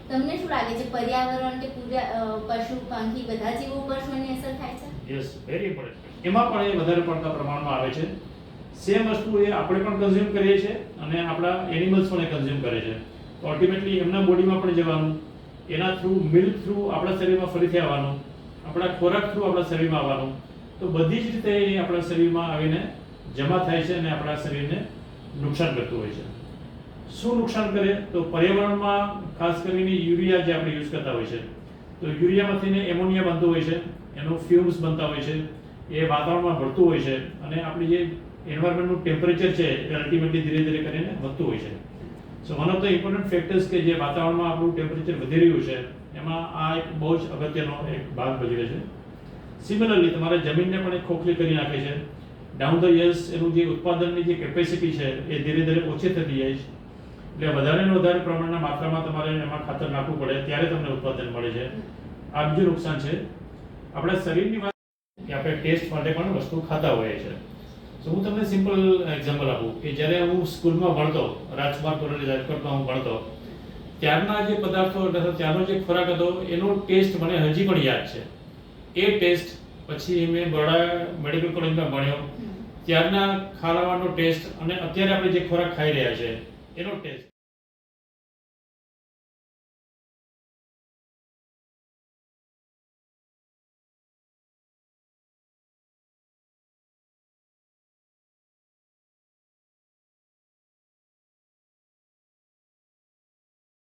તમને શું લાગે છે પર્યાવરણ કે પશુ પંખી બધા જીવો ઉપર શોની અસર થાય છે? Yes, very important. એમાં પણ એ વધારે પડતા પ્રમાણમાં આવે છે. સેમ વસ્તુ એ આપણે પણ કન્ઝ્યુમ કરીએ છીએ અને આપણા એનિમલ્સ પણ એ કન્ઝ્યુમ કરે છે. તો અલ્ટિમેટલી એમના બોડીમાં પણ જવાનું, એના થ્રુ મિલ્ક થ્રુ આપણા શરીરમાં ફરીથી આવવાનું, આપણા ખોરાક થ્રુ આપણા શરીરમાં આવવાનું. તો બધી જ રીતે એ આપણા શરીરમાં આવીને જમા થાય છે અને આપણા શરીરને નુકસાન કરતું હોય છે. શું નુકસાન કરે? તો પર્યાવરણમાં ખાસ કરીને યુરિયા જે આપણે યુઝ કરતા હોય છે, તો યુરિયામાંથી એમોનિયા બનતું હોય છે, એનું ફ્યુમ્સ બનતા હોય છે, એ વાતાવરણમાં ભળતું હોય છે અને આપણી જે એન્વાયરમેન્ટનું ટેમ્પરેચર છે એ અલ્ટિમેટલી ધીરે ધીરે કરીને વધતું હોય છે. So one of the important factors કે જે વાતાવરણમાં આપણું ટેમ્પરેચર વધી રહ્યું છે એમાં આ એક બહુ જ અગત્યનો એક ભાગ ભજવે છે. સિમિલરલી તમારે જમીનને પણ એક ખોખલી કરી નાખે છે. ડાઉન ધ યર્સ એનું જે ઉત્પાદનની જે કેપેસિટી છે એ ધીરે ધીરે ઓછી થતી જાય છે. એટલે વધારે ને વધારે પ્રમાણના માત્રામાં તમારે એમાં ખાતર નાખવું પડે ત્યારે તમને ઉત્પાદન મળે છે. આ બીજું નુકસાન છે. આપણા શરીરની વાત કે આપણે ટેસ્ટ માટે પણ વસ્તુ ખાતા હોઈએ છીએ. તો હું તમને સિમ્પલ એક્ઝામ્પલ આપું કે જ્યારે હું સ્કૂલમાં ભણતો, રાજકુમાર કોલેજ રાજકોટમાં હું ભણતો, ત્યારના જે પદાર્થો ત્યારનો જે ખોરાક હતો એનો ટેસ્ટ મને હજી પણ યાદ છે. એ ટેસ્ટ પછી મેં બરોડા મેડિકલ કોલેજમાં ભણ્યો, ત્યારના ખાવાનો ટેસ્ટ અને અત્યારે આપણે જે ખોરાક ખાઈ રહ્યા છે એનો ટેસ્ટ